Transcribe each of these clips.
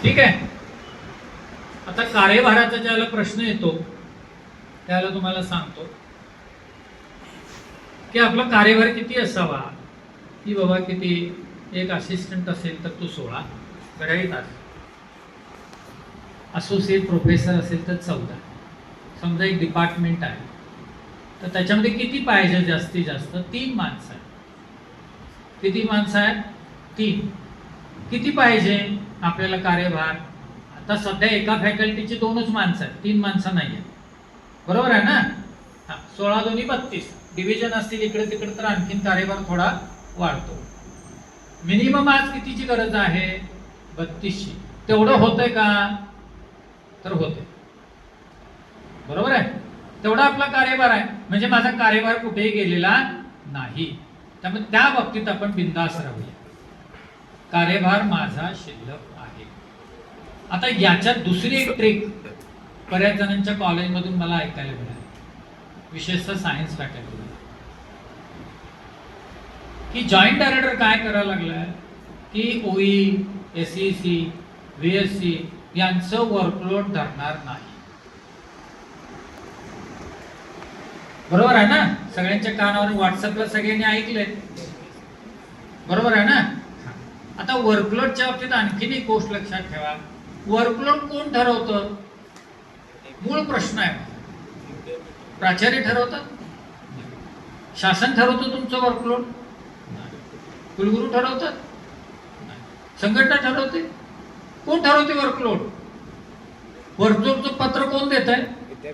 ठीक आहे. आता कार्यभाराचा ज्याला प्रश्न येतो त्याला तुम्हाला सांगतो की आपला कार्यभार किती असावा. की बाबा किती, एक असिस्टंट असेल तर तो 16 गडाई तास, असोसिएट प्रोफेसर असेल तर 14. समजा एक डिपार्टमेंट आहे तर त्याच्यामध्ये किती पाहिजे, जास्तीत जास्त 3 माणसं आहेत. किती माणसं आहेत? 3. किती पाहिजे आपल्याला कार्यभार? आता सध्या एका फॅकल्टीची 2च माणसं आहेत, 3 माणसं नाही आहेत. बरोबर आहे ना? 16 दोन्ही 32. डिव्हिजन असतील इकडे तिकडे तर आणखीन कार्यभार थोडा वाढतो. मिनिमम आज कितीची गरज आहे? 32ची. तेवढं होतंय का? तर होते. बरोबर आहे. तेवढा आपला कार्यभार आहे, म्हणजे माझा कार्यभार कुठेही गेलेला नाही. त्यामुळे त्या बाबतीत आपण बिंदास राहूया. कार्यभार माझा शिल्लक आहे. आता याच्यात दुसरी एक ट्रिक बऱ्याच जणांच्या कॉलेजमधून मला ऐकायला मिळाली, विशेषतः सायन्स फॅकल्टी, की जॉईंट डायरेक्टर काय करायला लागलाय की ओई, एसईसी, व्हीएससी यांचं वर्कलोड धरणार नाही. बरोबर आहे ना? सगळ्यांच्या कानावर व्हॉट्सअपला सगळ्यांनी ऐकले. बरोबर आहे ना? आता वर्कलोडच्या बाबतीत आणखीन एक गोष्ट लक्षात ठेवा. वर्कलोड कोण ठरवतं? मूळ प्रश्न आहे. प्राचार्य ठरवतात? शासन ठरवतं तुमचं वर्कलोड? कुलगुरू ठरवतात? संघटना ठरवते? कोण ठरवते वर्कलोड? वर्कलोडचं पत्र कोण देत आहे?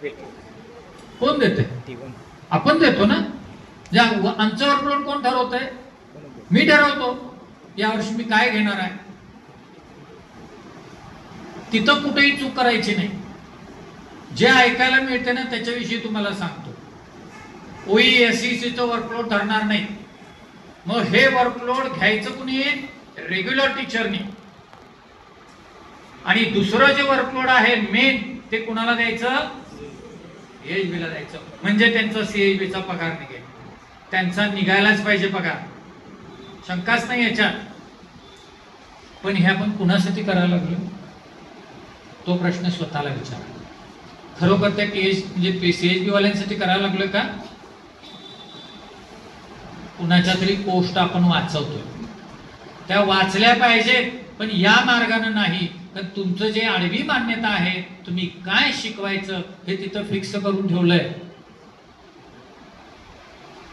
कोण देते? आपण देतो ना. आमचं वर्कलोड कोण ठरवत आहे? मी ठरवतो. यावर्षी मी काय घेणार आहे. तिथं कुठेही चूक करायची नाही. जे ऐकायला मिळते ना त्याच्याविषयी तुम्हाला सांगतो. ओई एसईसीचं वर्कलोड ठरणार नाही. मग हे वर्कलोड घ्यायचं कुणी? रेग्युलर टीचरनी. आणि दुसरं जे वर्कलोड आहे मेन, ते कुणाला द्यायचं? सीएचबी ला द्यायचं. म्हणजे त्यांचा सीएचबीचा पगार निघेल. त्यांचा निघायलाच पाहिजे पगार, शंकाच नाही याच्यात. पण हे आपण कुणासाठी करायला लागलो? तो प्रश्न स्वतःला विचारा. खरोखर त्या म्हणजे सीएचबी वाल्यांसाठी करायला लागलोय का? कुणाच्या तरी पोस्ट आपण वाचवतोय, त्या वाचल्या पाहिजेत, पण या मार्गाने नाही. तर तुमचं जे आडवी मान्यता आहे, तुम्ही काय शिकवायचं हे तिथं फिक्स करून ठेवलंय.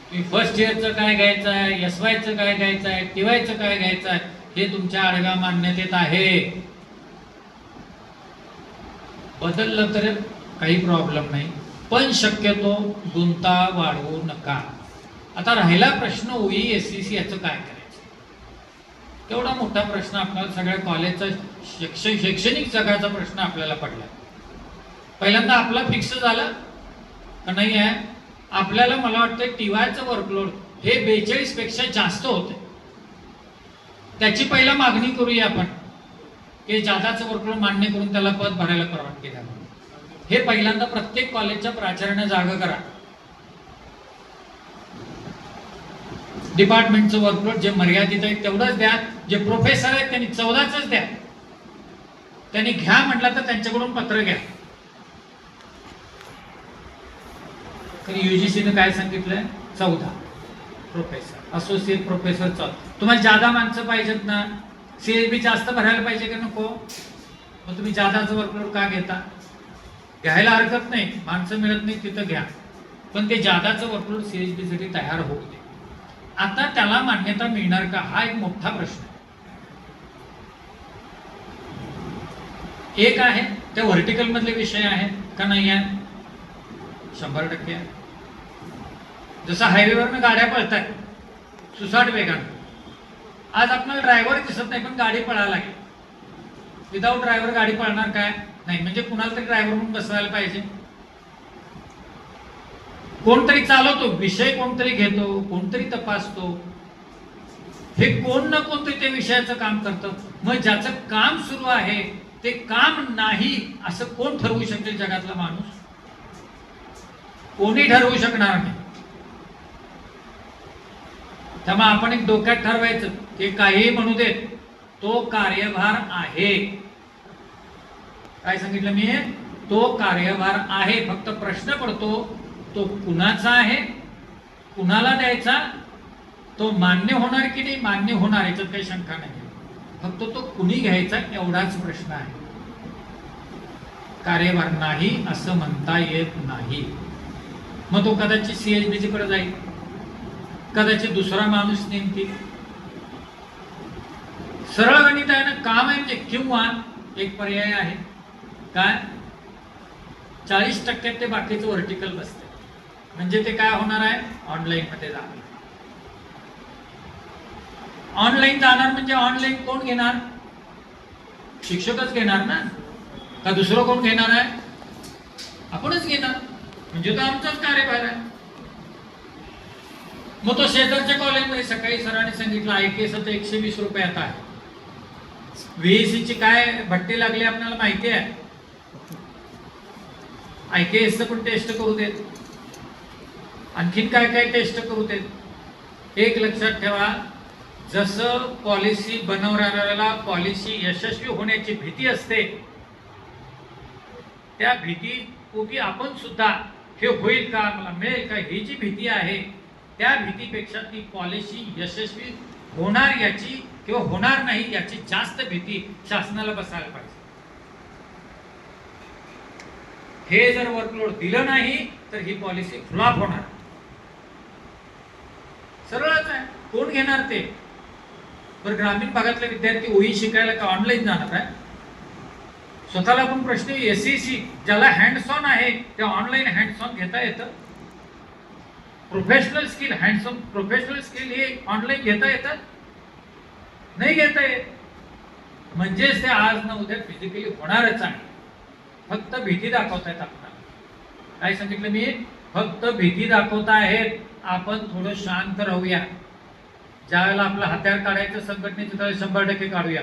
तुम्ही फर्स्ट इयरचं काय घ्यायचं आहे, एसवायचं काय घ्यायचं आहे, टीवायचं काय घ्यायचं आहे, हे तुमच्या आडव्या मान्यतेत आहे. बदललं तर काही प्रॉब्लेम नाही, पण शक्यतो गुंता वाढवू नका. आता राहिला प्रश्न ओई एससीसी याचं काय करायचं. तेवढा मोठा प्रश्न आपल्याला सगळ्या कॉलेजचा शैक्षणिक जगाचा प्रश्न आपल्याला पडला. पहिल्यांदा आपला फिक्स झाला का नाही आहे? आपल्याला मला वाटतं टीवायचं वर्कलोड हे 42 पेक्षा जास्त होते. त्याची पहिला मागणी करूया आपण की जादाचं वर्कलोड मान्य करून त्याला पद भरायला परवानगी द्या. हे पहिल्यांदा प्रत्येक कॉलेजच्या प्राचार्याने जागा करा. डिपार्टमेंटचं वर्कलोड जे मर्यादित आहे तेवढंच द्या. जे प्रोफेसर आहेत त्यांनी 14च द्या. त्यांनी घ्या म्हटलं तर त्यांच्याकडून पत्र घ्या. तर युजीसीने काय सांगितलंय? 14 प्रोफेसर, असोसिएट प्रोफेसर 14. तुम्हाला जादा माणसं पाहिजेत ना? सीएचबी जास्त भरायला पाहिजे का नको? मग तुम्ही जादाचं वर्कलोड का घेता? घ्यायला हरकत नाही, माणसं मिळत नाही तिथं घ्या, पण ते जादाचं वर्कलोड सीएचबी साठी तयार होऊ दे. आता त्याला मान्यता मिळणार का? हा एक मोठा प्रश्न आहे. एक आहे ते व्हर्टिकल मधले विषय आहेत का नाही आहे? 100% आहे. जसं हायवेवरनं गाड्या पळतात सुसाट वेगानं. आज आपल्याला ड्रायव्हर दिसत नाही पण गाडी पळायला लागेल. विदाऊट ड्रायव्हर गाडी पळणार काय? नाही. म्हणजे कुणाला तरी ड्रायव्हर म्हणून बसवायला पाहिजे. कोणतरी चालवतो, विषय कोणतरी घेतो, कोणतरी तपासतो. हे कोण ना कोणतरी त्या विषयाचं काम करतं. मग ज्याचं काम सुरू आहे ते काम नाही असं कोण ठरवू शकेल? जगातला माणूस कोणी ठरवू शकणार नाही. त्यामुळे आपण एक डोक्यात ठरवायचं की काही म्हणू देत, तो कार्यभार आहे. काय सांगितलं मी? तो कार्यभार आहे, फक्त प्रश्न पडतो तो कुणाचा आहे, कुणाला द्यायचा, तो मान्य होणार की नाही मान्य होणार याच्यात काही शंका नाही, फक्त तो कुणी घ्यायचा एवढाच प्रश्न आहे. कार्यभार नाही असं म्हणता येत नाही. मग तो कदाचित CHBC कडे जाईल, कदाचित दुसरा माणूस नेमतील. सरळ गणित आहे ना, काम आहे म्हणजे. किंवा एक पर्याय आहे काय, 40% ते बाकीचं व्हर्टिकल बसते, म्हणजे ते काय होणार आहे, ऑनलाईन मध्ये जाणार. ऑनलाईन जाणार म्हणजे ऑनलाईन कोण घेणार? शिक्षकच घेणार ना, का दुसरं कोण घेणार आहे? आपणच घेणार, म्हणजे तो आमचाच कार्यभार आहे. मग तो शेजारच्या कॉलेजमध्ये सकाळी सरांनी सांगितलं IKS 120 रुपयात आहे. VEC ची काय भट्टी लागली आपल्याला माहिती आहे. IKS पण टेस्ट करू देत, आणखीन काय काय टेस्ट करू देत. एक लक्षात ठेवा, जसं पॉलिसी बनवणाऱ्याला पॉलिसी यशस्वी होण्याची भीती असते, त्या भीतीपोटी आपण सुद्धा हे होईल का, मला मिळेल का, ही जी भीती आहे, त्या भीतीपेक्षा ती पॉलिसी यशस्वी होणार याची किंवा होणार नाही याची जास्त भीती शासनाला बसायला पाहिजे. हे जर वर्कलोड दिलं नाही तर ही पॉलिसी फ्लॉप होणार. सरळच आहे. कोण घेणार ते? बरं, ग्रामीण भागातले विद्यार्थी OE शिकायला का ऑनलाईन जाणार आहे? स्वतःला आपण प्रश्न, SEC ज्याला हँड्स ऑन आहे त्या ऑनलाईन हँड्स ऑन घेता येतं? Professional skill, hands on professional skill हे ऑनलाईन घेता येतात? नाही घेता येत. म्हणजेच ते आज ना उद्या फिजिकली होणारच आहे, फक्त भीती दाखवतायत आपल्याला. काय सांगितलं मी? फक्त भीती दाखवतायत. आपण थोडं शांत राहूया. ज्यावेळेला आपलं हत्यार काढायचं संघटनेचं त्यावेळेस 100% काढूया.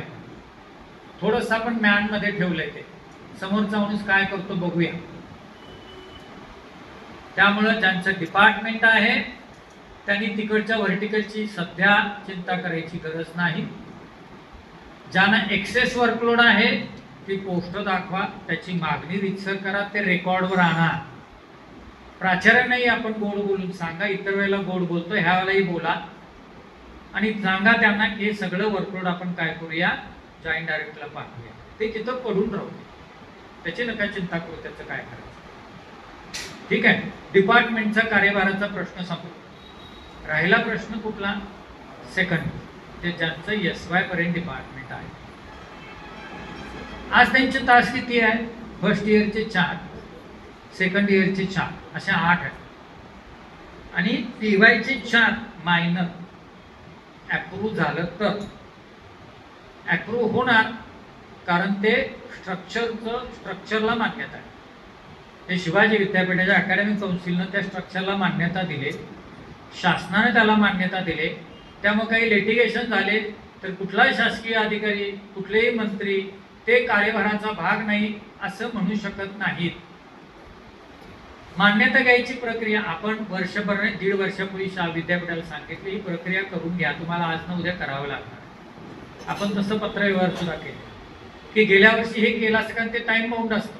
थोडंसं आपण मॅन मध्ये ठेवलंय, ते समोरचा माणूस काय करतो बघूया. त्यामुळं ज्यांचं डिपार्टमेंट आहे त्यांनी तिकडच्या व्हर्टिकलची सध्या चिंता करायची गरज नाही. ज्यांना एक्सेस वर्कलोड आहे ती पोस्ट दाखवा, त्याची मागणी रितसर करा, ते रेकॉर्डवर आणा. प्राचार्यांनाही आपण गोड बोलून सांगा, इतर वेळेला गोड बोलतो ह्या वेळेलाही बोला आणि सांगा त्यांना की हे सगळं वर्कलोड आपण काय करूया, जॉईंट डायरेक्टरला पाठवूया. ते तिथं पडून राहू दे, त्याची नका चिंता करू, त्याचं काय करायचं. ठीक आहे. डिपार्टमेंटचा कार्यभाराचा प्रश्न संपला. राहिला प्रश्न कुठला? सेकंड, ते ज्यांचं SY पर्यंत डिपार्टमेंट आहे. आज त्यांचे तास किती आहे? फर्स्ट इयरचे 4, सेकंड इयरचे 4, अशा 8 आहेत. आणि TYचे 4 मायनर. अप्रूव्ह झालं तर अप्रूव्ह होणार, कारण ते स्ट्रक्चरला मान्यता आहे. ते शिवाजी विद्यापीठाच्या अकॅडमिक काउन्सिलनं त्या स्ट्रक्चरला मान्यता दिली, शासनाने त्याला मान्यता दिली. त्यामुळे काही लिटिगेशन झाले तर कुठलाही शासकीय अधिकारी, कुठलेही मंत्री ते कार्यभाराचा भाग नाही असं म्हणू शकत नाहीत. मान्यता घ्यायची प्रक्रिया आपण वर्षभर, 1.5 वर्षापूर्वी विद्यापीठाला सांगितली, ही प्रक्रिया करून घ्या, तुम्हाला आज ना उद्या करावं लागणार. आपण तसं पत्रव्यवहार सुद्धा केलं की गेल्या वर्षी हे केलं असं, कारण ते टाइम बाउंड असतं.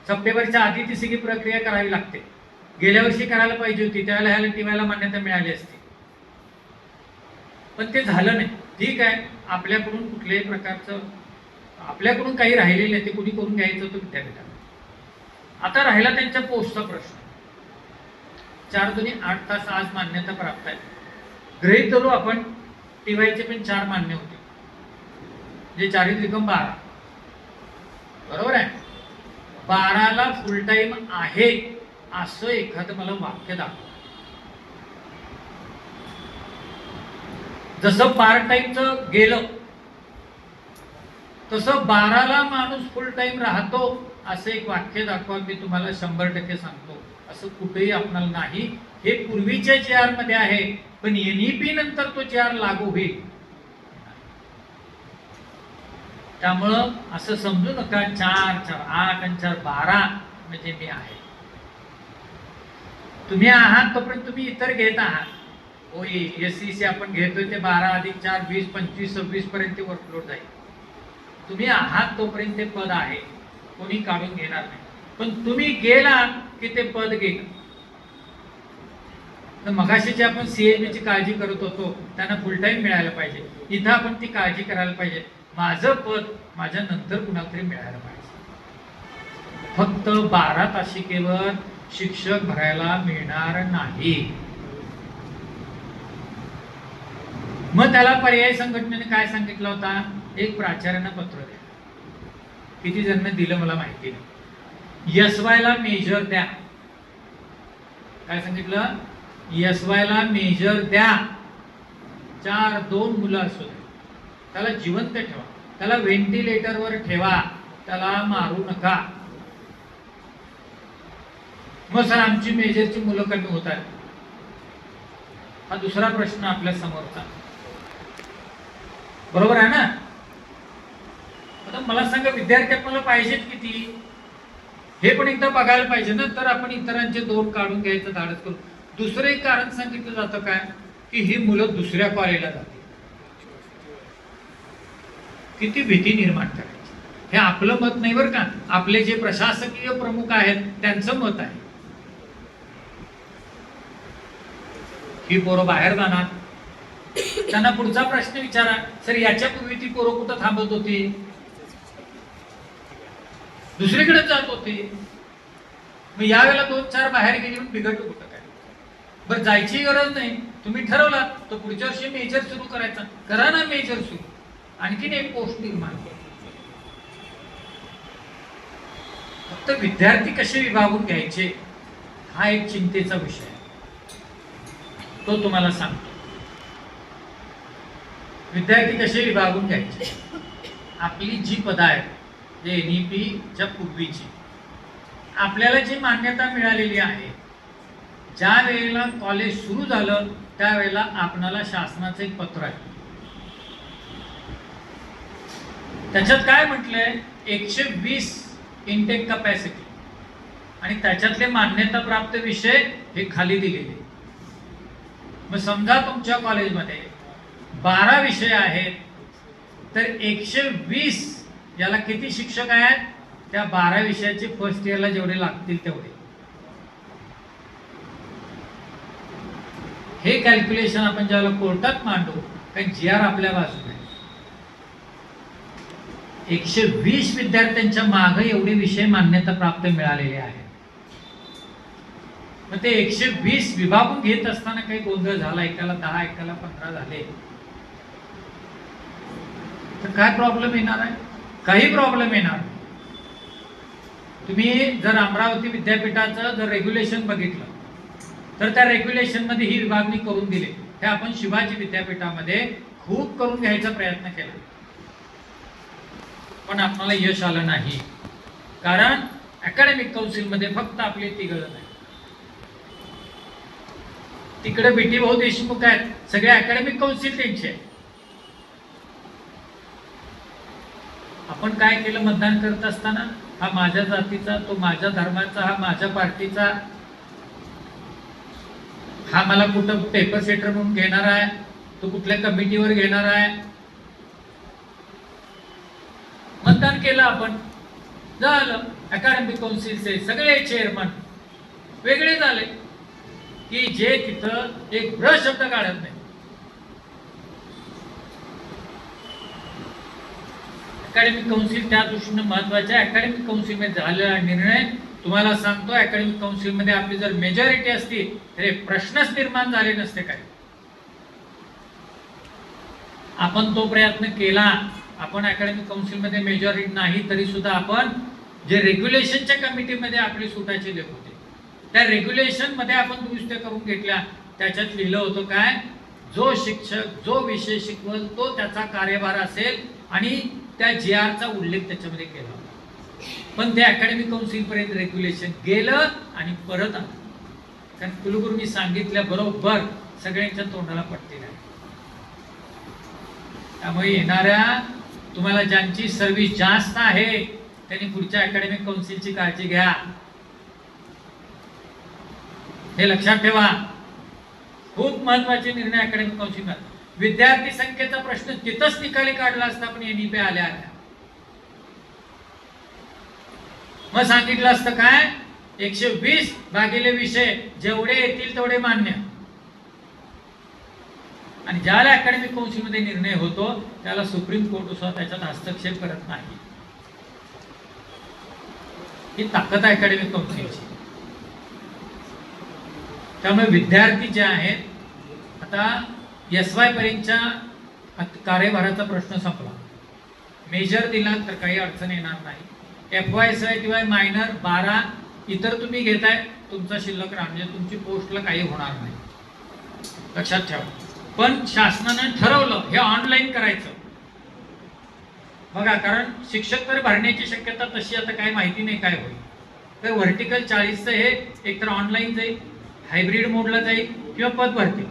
सप्टेंबरच्या आधी ती सगळी प्रक्रिया करावी लागते. गेल्या वर्षी करायला पाहिजे होती, त्यावेळेला ह्याला TYला मान्यता मिळाली असती, पण ते झालं नाही. ठीक आहे, आपल्याकडून कुठल्याही प्रकारचं आपल्याकडून काही राहिलेलं नाही, ते कुणी करून घ्यायचं होतं विद्यापीठाला. आता राहिला त्यांच्या पोस्टचा प्रश्न. 4 दुनी 8 तास आज मान्यता प्राप्त आहे. गृहीत धरू आपण TYचे पण 4 मान्य होते, जे 4 त्रिकम 12, बरोबर आहे. 12ला फुल टाइम आहे असं एखादं मला वाक्य दाखव. जसं पार्ट टाइमचं गेलं तसं 12ला माणूस फुल टाइम राहतो असं एक वाक्य दाखवा. मी तुम्हाला 100% सांगतो, असं कुठेही आपल्याला नाही. हे पूर्वीच्या JR मध्ये आहे, पण NEP नंतर तो JR लागू होईल. त्यामुळं असं समजू नका 4, 4, 8 आणि 4, 12 म्हणजे मी आहे. तुम्ही आहात तोपर्यंत तुम्ही इतर घेत आहात. SEC आपण घेतोय ते 12 अधिक 4 20 25 26 पर्यंत वर्कलोड जाईल. तुम्ही आहात तोपर्यंत ते पद आहे. कोणी काढून घेणार नाही, पण तुम्ही गेला की ते पद गेलं. तर मगाशी जे आपण CHB ची काळजी करत होतो त्यांना फुल टाइम मिळायला पाहिजे, इथं आपण ती काळजी करायला पाहिजे. माझं पद माझ्या नंतर कुणाला तरी मिळायला पाहिजे. फक्त 12 तासिकेवर शिक्षक भरायला मिळणार नाही. मग त्याला पर्यायी संघटनेने काय सांगितलं होता, एक प्राचार्यांना पत्र द्या. किती जणांना दिलं मला माहिती नाही. SY ला मेजर द्या. काय सांगितलं, SY ला मेजर द्या. 4-2 मुलं असू दे, त्याला जिवंत ठेवा, त्याला व्हेंटिलेटरवर ठेवा, त्याला मारू नका. मग सर आमची मेजरची मुलं कमी होत आहेत, हा दुसरा प्रश्न आपल्या समोरचा. बरोबर आहे ना. आता मला सांगा, विद्यार्थी आपल्याला पाहिजेत किती, हे पण एकदा बघायला पाहिजे ना. तर आपण इतरांचे 2 काढून घ्यायचं धाडस करू. दुसरं एक कारण सांगितलं जातं काय, की ही मुलं दुसऱ्या कॉलेजला जातील. किती भीती निर्माण करायची. हे आपलं मत नाही बरं का, आपले जे प्रशासकीय प्रमुख आहेत त्यांचं मत आहे. ही पोरं बाहेर जाणार, त्यांना पुढचा प्रश्न विचारा, सर याच्यापूर्वी ती पोरं कुठं थांबत होती, दुसरीकडे जात होती, मग यावेळेला 2-4 बाहेर गेली म्हणून बिघडलं कुठं काय. बरं जायची गरज नाही, तुम्ही ठरवला तो पुढच्या वर्षी मेजर सुरू करायचा, करा ना मेजर सुरू, आणखीन एक पोस्ट निर्माण करा. फक्त विद्यार्थी कसे विभागून घ्यायचे हा एक चिंतेचा विषय आहे, तो तुम्हाला सांगतो. विद्यार्थी कसे विभागून घ्यायचे. आपली जी पदं आहेत, जे NEP च्या पूर्वीची आपल्याला जी मान्यता मिळालेली आहे, ज्या वेळेला कॉलेज सुरू झालं त्यावेळेला आपणाला शासनाचं एक पत्र आहे. त्याच्यात काय म्हटलंय, 120 इनटेक कपॅसिटी आणि त्याच्यातले मान्यता प्राप्त विषय हे खाली दिलेले. मग समजा तुमच्या कॉलेजमध्ये 12 विषय आहेत, तर 120 याला किती शिक्षक आहेत, त्या 12 विषयाचे फर्स्ट इयरला जेवढे लागतील तेवढे. हे कॅल्क्युलेशन आपण ज्याला कोर्टात मांडू, कारण GR आपल्या बाजूने, 120 विद्यार्थ्यांच्या मागे एवढे विषय मान्यता प्राप्त मिळालेले आहेत. मग ते 120 विभागून घेत असताना काही गोंधळ झाला, एकाला 10 एकाला 15 झाले, तर काय प्रॉब्लेम येणार आहे, काही प्रॉब्लेम येणार. तुम्ही जर अमरावती विद्यापीठाचं जर रेग्युलेशन बघितलं तर त्या रेग्युलेशन मध्ये ही विभागणी करून दिली. हे आपण शिवाजी विद्यापीठामध्ये खूप करून घ्यायचा प्रयत्न केला, पण आपल्याला यश आलं नाही. कारण अकॅडमिक काउन्सिल मध्ये फक्त आपले तिघ नाही, तिकडे BT भाऊ देशमुख आहेत, सगळे अकॅडमिक काउन्सिल त्यांचे. आपण काय केलं, मतदान करत असताना हा माझ्या जातीचा, तो माझ्या धर्माचा, हा माझ्या पार्टीचा, हा मला कुठं पेपर सेटर म्हणून घेणार आहे, तो कुठल्या कमिटीवर घेणार आहे. मतदान केलं आपण, झालं. अकॅडमिक काउन्सिलचे सगळे चेअरमन वेगळे झाले, की जे तिथं एक ब्र शब्द काढत नाही. अकॅडमिक काउन्सिल त्या दृष्टीने महत्वाचे आहे. अकॅडमिक काउन्सिल मध्ये झालेला निर्णय तुम्हाला सांगतो, अकॅडमिक काउन्सिल मध्ये आपली जर मेजॉरिटी असती तर हे प्रश्नच निर्माण झाले नसते. काय आपण तो प्रयत्न केला, आपण अकॅडमिक काउन्सिल मध्ये मेजॉरिटी नाही तरी सुद्धा आपण जे रेग्युलेशनच्या कमिटीमध्ये आपली सुटाचे लेख होते, त्या रेग्युलेशन मध्ये आपण दुरुस्त्या करून घेतल्या. त्याच्यात लिहिलं होतं काय, जो शिक्षक जो विषय शिकवल तो त्याचा कार्यभार असेल, आणि त्या GR चा उल्लेख त्याच्यामध्ये केला होता. पण ते अकॅडमिक काउन्सिल पर्यंत रेग्युलेशन गेलं आणि परत आलं, कारण कुलगुरूंनी सांगितल्या बरोबर सगळ्यांच्या तोंडाला पट्टी नाही. त्यामुळे येणाऱ्या तुम्हाला ज्यांची सर्व्हिस जास्त आहे त्यांनी पुढच्या अकॅडमिक काउन्सिलची काळजी घ्या, हे लक्षात ठेवा. खूप महत्वाचे निर्णय अकॅडमिक काउन्सिल. विद्यार्थी संख्येचा प्रश्न तिथंच निकाली काढला असता, पण NEP आल्या. मग सांगितलं असतं काय, 120 भागिले विषय जेवढे येतील तेवढे मान्य. आणि ज्याला अकॅडमिक काउन्सिलमध्ये निर्णय होतो त्याला सुप्रीम कोर्ट सुद्धा त्याच्यात हस्तक्षेप करत नाही. ही ताकद आहे अकॅडमिक काउन्सिलची. त्यामुळे विद्यार्थी जे आहेत, आता SY पर्यंतच्या कार्यभाराचा प्रश्न संपला. मेजर दिला तर काही अडचण येणार नाही. FY किंवा मायनर 12 इतर तुम्ही घेताय, तुमचा शिल्लक राहणार, म्हणजे तुमची पोस्टला काही होणार नाही, लक्षात ठेवा. पण शासनानं ठरवलं हे ऑनलाईन करायचं बघा, कारण शिक्षक तर भरण्याची शक्यता तशी आता काय माहिती नाही काय होईल. तर व्हर्टिकल 40चं हे एकतर ऑनलाईन जाईल, हायब्रिड मोडला जाईल किंवा पद भरती.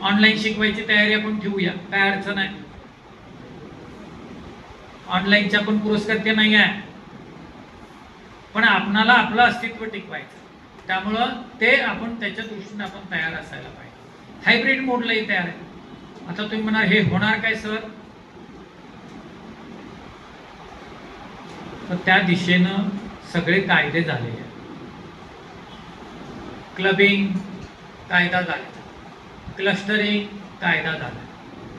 ऑनलाईन शिकवायची तयारी आपण ठेवूया, काय अडचण आहे. ऑनलाईनच्या पण पुरस्कर्ते नाही आहे, पण आपणाला आपलं अस्तित्व टिकवायचं. त्यामुळं ते आपण त्याच्या दृष्टीने आपण तयार असायला पाहिजे. हायब्रिड मोडलाही तयार आहे. आता तुम्ही म्हणाल हे होणार काय सर, तर त्या दिशेनं सगळे कायदे झालेले आहेत. क्लबिंग कायदा झाला, क्लस्टरिंग कायदा झाला,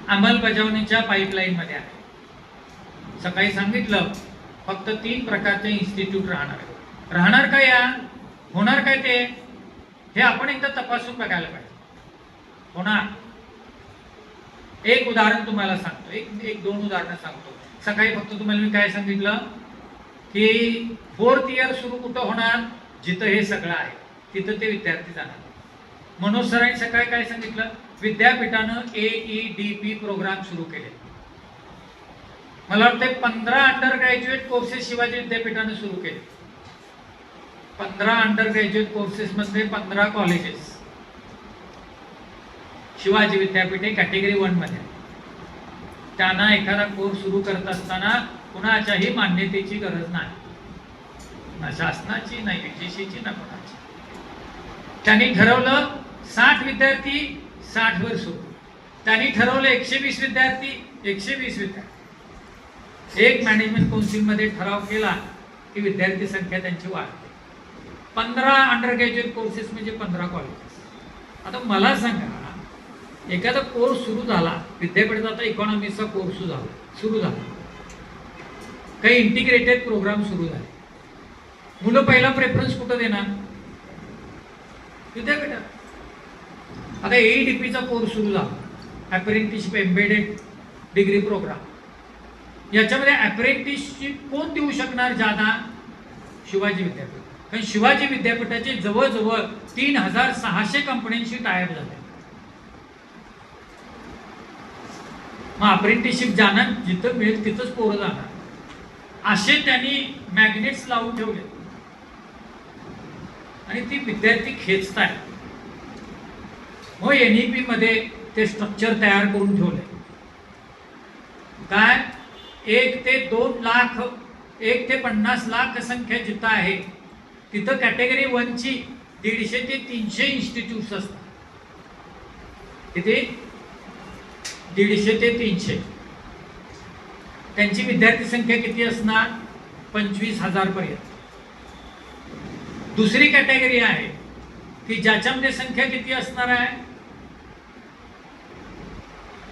अंमलबजावणीच्या पाईपलाईन मध्ये आहे. सकाळी सांगितलं फक्त 3 प्रकारचे इन्स्टिट्यूट राहणार काय, या होणार काय ते, हे आपण एकदा तपासून बघायला पाहिजे. होणार. एक उदाहरण तुम्हाला सांगतो, एक 2 उदाहरणं सांगतो. सकाळी फक्त तुम्हाला मी काय सांगितलं की 4th इयर सुरू कुठं होणार, जिथं हे सगळं आहे तिथं ते विद्यार्थी जाणार. मनोज सरांनी सकाळी काय सांगितलं, विद्यापीठानं AEDP प्रोग्राम सुरू केले. मला वाटतं 15 अंडर ग्रॅज्युएट कोर्सेस शिवाजी विद्यापीठानं सुरू केले. 15 अंडर ग्रॅज्युएट कोर्सेस मध्ये 15 कॉलेजेस शिवाजी विद्यापीठ कॅटेगरी 1 मध्ये. त्यांना एखादा कोर्स सुरू करत असताना कुणाच्याही मान्यतेची गरज नाही, ना शासनाची, ना UGCची, ना कोणाची. त्यांनी ठरवलं 60 विद्यार्थी 60 वर सुरू. त्यांनी ठरवलं 120 विद्यार्थी 120 विद्यार्थी. एक मॅनेजमेंट काउन्सिल मध्ये ठराव केला की विद्यार्थी संख्या त्यांची वाढते. 15 अंडर ग्रॅज्युएट कोर्सेस म्हणजे 15 कॉलेजेस. आता मला सांगा, एखादा कोर्स सुरू झाला विद्यापीठात, आता इकॉनॉमिक्सचा कोर्स सुरू झाला, काही इंटिग्रेटेड प्रोग्राम सुरू झाले, मुलं पहिला प्रेफरन्स कुठं देणार, विद्यापीठात. आता AEDPचा कोर्स सुरू झाला, अप्रेंटिसशिप एम्बेडेड डिग्री प्रोग्राम. याच्यामध्ये अप्रेंटिसशिप कोण देऊ शकणार ज्यादा, शिवाजी विद्यापीठ. कारण शिवाजी विद्यापीठाचे जवळजवळ 3600 कंपन्यांशी टायअप झाले. मग अप्रेंटिसशिप जाणार जिथं मिळेल तिथंच पोरं जाणार, असे त्यांनी मॅग्नेट्स लावून ठेवले आणि ती विद्यार्थी खेचतायत. मग NEP मध्ये ते स्ट्रक्चर तयार करून ठेवले. काय 1 ते 2 लाख, 1 ते 50 लाख संख्या जिथं आहे तिथं कॅटेगरी 1 ची 150 ते 300 इन्स्टिट्यूट्स असतात. किती, 150 ते 300. त्यांची विद्यार्थी संख्या किती असणार, 25,000 पर्यंत. दुसरी कॅटेगरी आहे की ज्याच्यामध्ये संख्या किती असणार आहे,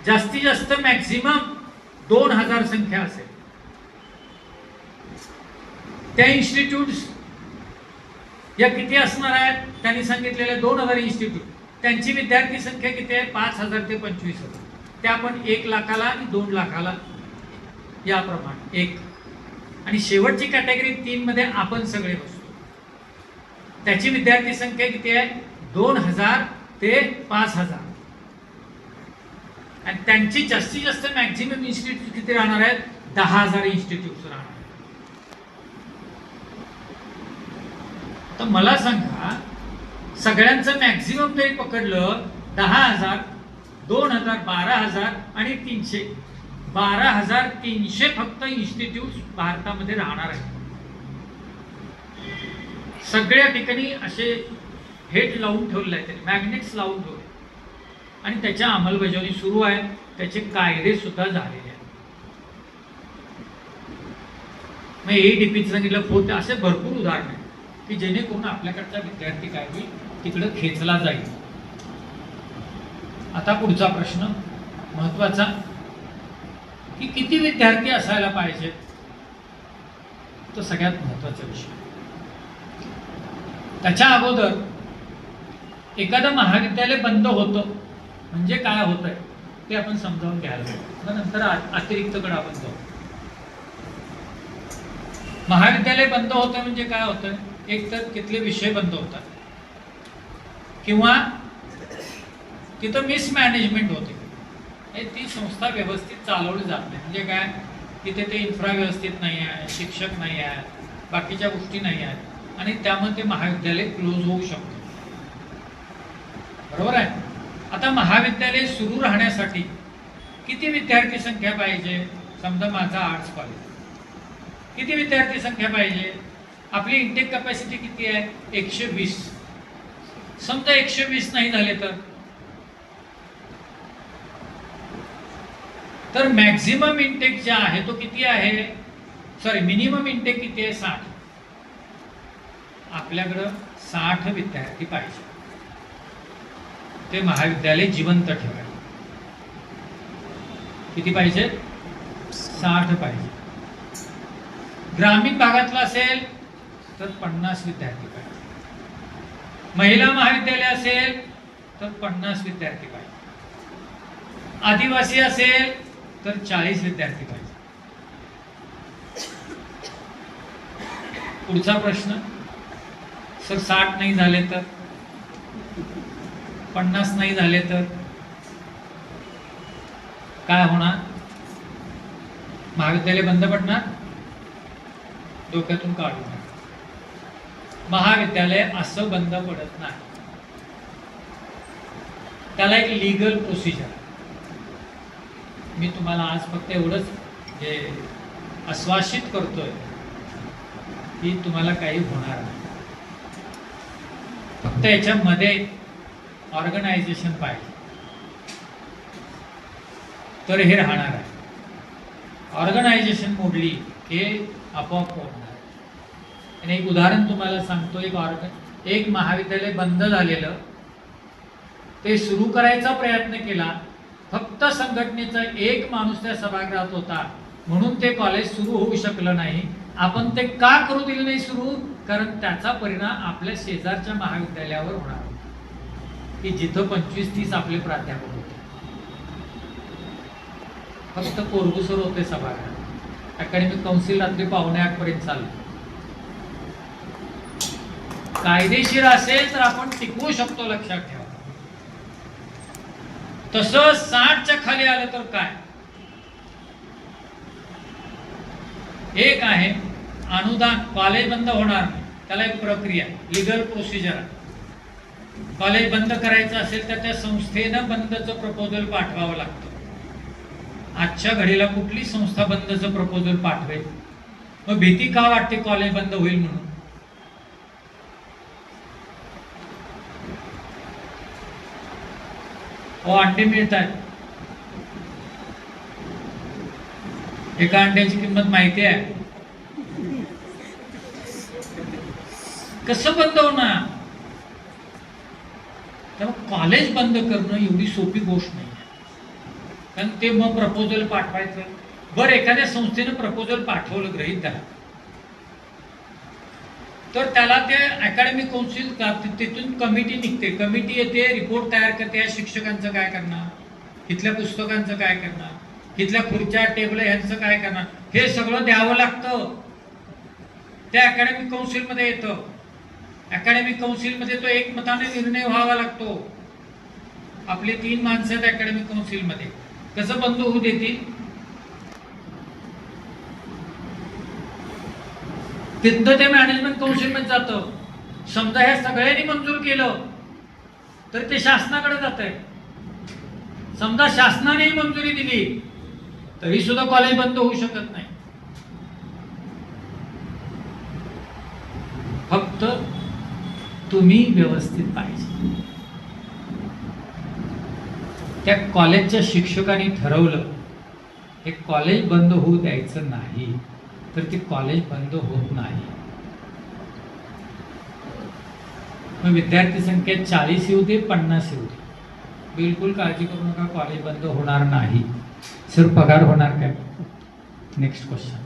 जास्तीत जास्त मॅक्झिमम 2000 संख्या असेल. त्या इन्स्टिट्यूट्स या किती असणार आहेत, त्यांनी सांगितलेल्या 2000 इन्स्टिट्यूट. त्यांची विद्यार्थी संख्या किती आहे, 5000 ते 25,000. त्या आपण 1 लाखाला आणि 2 लाखाला याप्रमाणे एक. आणि शेवटची कॅटेगरी 3 मध्ये आपण सगळे बसतो. त्याची विद्यार्थी संख्या किती आहे, 2000 ते 5000. आणि त्यांची जास्तीत जास्त मॅक्झिमम इन्स्टिट्यूट किती राहणार आहेत, 10,000 इन्स्टिट्यूट राहणार. तर मला सांगा, सगळ्यांचं मॅक्झिमम जरी पकडलं 10,000, 2,000, 12,000 आणि 300, 12,300 फक्त इन्स्टिट्यूट भारतामध्ये राहणार आहेत. सगळ्या ठिकाणी असे हेड लावून ठेवले आहेत, मॅग्नेट्स लावून ठेवले आणि त्याच्या अंमलबजावणी सुरू आहे. त्याचे कायदे सुद्धा झालेले आहेत. मग AEDP सांगितलं, फोर्थ, असे भरपूर उदाहरण आहेत की जेणेकरून आपल्याकडचा विद्यार्थी काय होईल, तिकडं खेचला जाईल. आता पुढचा प्रश्न महत्वाचा, की किती विद्यार्थी असायला पाहिजेत. तो सगळ्यात महत्वाचा विषय. त्याच्या अगोदर एखादं महाविद्यालय बंद होतं म्हणजे काय होतंय ते आपण समजावून घ्यायला पाहिजे. मग नंतर अतिरिक्तकडे आपण जाऊ. महाविद्यालय बंद होतं म्हणजे काय होतं, एक तर तिथले विषय बंद होतात किंवा तिथं मिसमॅनेजमेंट होते. ती संस्था व्यवस्थित चालवली जात नाही. म्हणजे काय, तिथे ते इन्फ्रा व्यवस्थित नाही आहे, शिक्षक नाही आहेत, बाकीच्या गोष्टी नाही आहेत आणि त्यामुळे ते महाविद्यालय क्लोज होऊ शकतं. बरोबर आहे. आता महाविद्यालय सुरू राहण्यासाठी किती विद्यार्थी संख्या पाहिजे. समजा माझा आर्ट्स कॉलेज, किती विद्यार्थी संख्या पाहिजे. आपली इंटेक कॅपॅसिटी किती आहे, 120. समजा 120 नाही झाले तर मॅक्झिमम इंटेक जे आहे तो किती आहे, सॉरी मिनिमम इंटेक किती आहे, 60. आपल्याकडं 60 विद्यार्थी पाहिजे ते महाविद्यालय जिवंत ठेवायला. किती पाहिजे, 60 पाहिजे. ग्रामीण भागातला असेल तर 50 विद्यार्थी पाहिजे. महिला महाविद्यालय असेल तर 50 विद्यार्थी पाहिजे. आदिवासी असेल तर 40 विद्यार्थी पाहिजे. पुढचा प्रश्न, सर 60 नाही झाले तर, 50 नाही झाले तर काय होणार. महाविद्यालय बंद पडणार. डोक्यातून काढू नका. महाविद्यालय असं बंद पडत नाही. त्याला एक लीगल प्रोसिजर. मी तुम्हाला आज फक्त एवढंच जे आश्वासित करतोय की तुम्हाला काही होणार नाही. फक्त याच्यामध्ये ऑर्गनायझेशन पाहिजे तर हे राहणार आहे. ऑर्गनायझेशन मोडली हे आपोआप होणार. आणि एक उदाहरण तुम्हाला सांगतो. एक महाविद्यालय बंद झालेलं, ते सुरू करायचा प्रयत्न केला. फक्त संघटनेचा एक माणूस त्या सभागृहात होता म्हणून ते कॉलेज सुरू होऊ शकलं नाही. आपण ते का करू दिलं नाही सुरू, कारण त्याचा परिणाम आपल्या शेजारच्या महाविद्यालयावर होणार की जिथं 25-30 आपले प्राध्यापक होते. फक्त कोरगुसर होते सभागृहात. अकॅडमिक काउन्सिल रात्री 7:45 पर्यंत चालू. कायदेशीर असेल तर आपण टिकवू शकतो, लक्षात ठेवा. तसं 60च्या खाली आलं तर काय. एक आहे अनुदान. कॉलेज बंद होणार नाही, त्याला एक प्रक्रिया, लिगल प्रोसिजर. कॉलेज बंद करायचं असेल तर त्या संस्थेनं बंदचं प्रपोजल पाठवावं लागतं. आजच्या घडीला कुठली संस्था बंदचं प्रपोजल पाठवेल. मग भीती का वाटते कॉलेज बंद होईल म्हणून. अंडे मिळत आहेत. एका अंड्याची किंमत माहिती आहे. कसं बंद होणार. त्यामुळे कॉलेज बंद करणं एवढी सोपी गोष्ट नाही. कारण ते मग प्रपोजल पाठवायचं. बरं, एखाद्या संस्थेनं प्रपोजल पाठवलं, गृहीत धरा, तर त्याला ते अकॅडमिक काउन्सिल तिथून कमिटी निघते. कमिटी येते, रिपोर्ट तयार करते. या शिक्षकांचं काय करणार, इथल्या पुस्तकांचं काय करणार, इथल्या खुर्च्या टेबल यांचं काय करणार, हे सगळं द्यावं लागतं. ते अकॅडमिक काउन्सिलमध्ये येतं. अकॅडमिक काउन्सिलमध्ये तो एकमताने निर्णय व्हावा लागतो. आपले 3 माणसं आहेत अकॅडमिक काउन्सिलमध्ये. कसं बंद होऊ देतील. तिथं ते मॅनेजमेंट काउन्सिलमध्ये जातं. समजा ह्या सगळ्यांनी मंजूर केलं तर ते शासनाकडे जात आहे. समजा शासनाने मंजुरी दिली तरी सुद्धा कॉलेज बंद होऊ शकत नाही. फक्त तुम्ही व्यवस्थित पाहिजे. त्या कॉलेजच्या शिक्षकांनी ठरवलं हे कॉलेज बंद होऊ द्यायचं नाही. तर ते कॉलेज बंद होत नाही. मग विद्यार्थी संख्या 40 येऊ दे, 50 येऊ दे, बिलकुल काळजी करू नका, कॉलेज बंद होणार नाही. सिर्फ पगार होणार काय? Next question.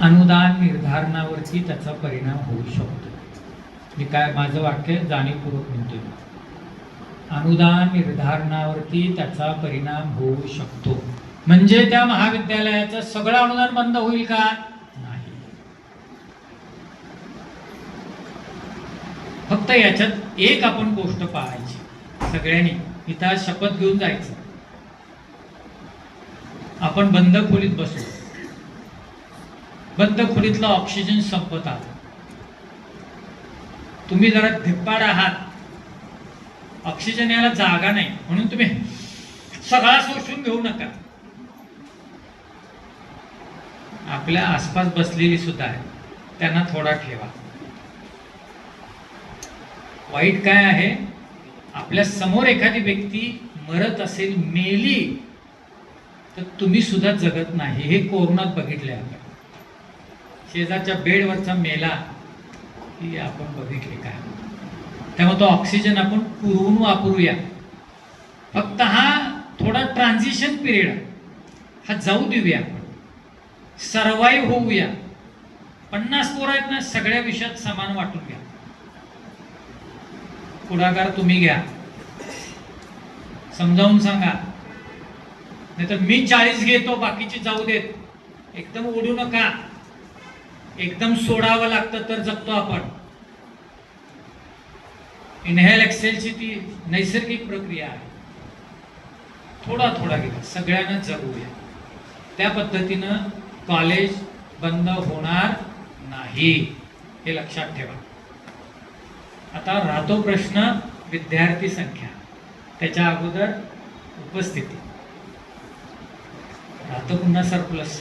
अनुदान निर्धारणावरती त्याचा परिणाम होऊ शकतो. मी काय माझं वाक्य जाणीवपूर्वक म्हणतोय. अनुदान निर्धारणावरती त्याचा परिणाम होऊ शकतो. म्हणजे त्या महाविद्यालयाचं सगळं अनुदान बंद होईल का? नाही. फक्त याच्यात एक आपण गोष्ट पाहायची सगळ्यांनी, इथं शपथ घेऊन जायचं. आपण बंद खोलीत बसलो, बंद खोलीतला ऑक्सिजन संपत आला, तुम्ही जरा धिप्पाड आहात, ऑक्सिजन याला जागा नाही म्हणून तुम्ही सगळा शोषून घेऊ नका. आपल्या आसपास बसलेली सुद्धा आहे, त्यांना थोडा ठेवा. वाईट काय आहे, आपल्या समोर एखादी व्यक्ती मरत असेल, मेली, तर तुम्ही सुद्धा जगत नाही. हे कोरोनात बघितले आपण. शेजारच्या बेडवरचा मेला की आपण बघितले काय. त्यामुळे तो ऑक्सिजन आपण पुरवून वापरूया. फक्त हा थोडा ट्रान्झिशन पिरियड हा जाऊ देऊया, सर्वाईव्ह होऊया. 50 पोरं आहेत ना, सगळ्या विषयात समान वाटून घ्या. पुढाकार तुम्ही घ्या, समजावून सांगा. नाहीतर मी 40 घेतो, बाकीचे जाऊ देत. एकदम ओढू नका. एकदम सोडावं लागतं तर जगतो आपण. इनहेल एक्सेलची ती नैसर्गिक प्रक्रिया आहे. थोडा थोडा घ्या, सगळ्यांना जगूया. त्या पद्धतीनं कॉलेज बंद होणार नाही, हे लक्षात ठेवा. आता राहतो प्रश्न विद्यार्थी संख्या. त्याच्या अगोदर उपस्थिती राहतो पुन्हा सरप्लस.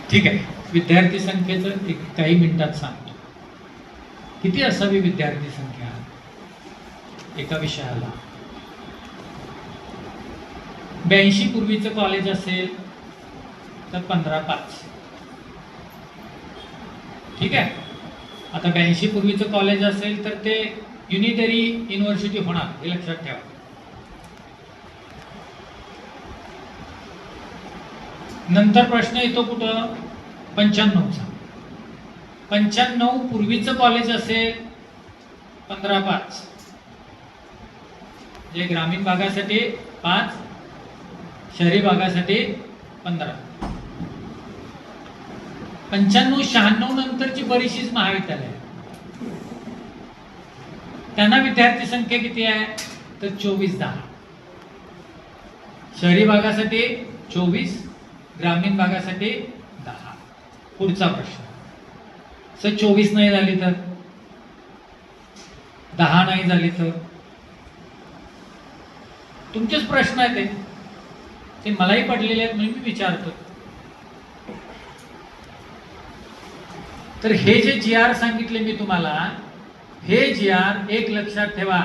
ठीक आहे, विद्यार्थी संख्येचं काही मिनिटात सांगतो. किती असावी विद्यार्थी संख्या एका विषयाला? 82 पूर्वीचं कॉलेज असेल तर 15-5. ठीक आहे. आता 82 पूर्वीचं कॉलेज असेल तर ते युनिटरी युनिव्हर्सिटी होणार, हे लक्षात ठेवा. नंतर प्रश्न येतो कुठं? 95चा. 95 पूर्वीचं कॉलेज असेल 15-5, जे ग्रामीण भागासाठी 5, शहरी भागासाठी 15. 95-96 नंतरची बरीचशीच महाविद्यालय, त्यांना विद्यार्थी संख्या किती आहे? तर 24-10. शहरी भागासाठी 24, ग्रामीण भागासाठी 10. पुढचा प्रश्न, 24 नाही झाली तर, 10 नाही झाली तर? तुमचेच प्रश्न आहेत ते मलाही पडलेले आहेत म्हणून मी विचारतो. तर हे जे GR सांगितले मी तुम्हाला, हे GR एक लक्षात ठेवा.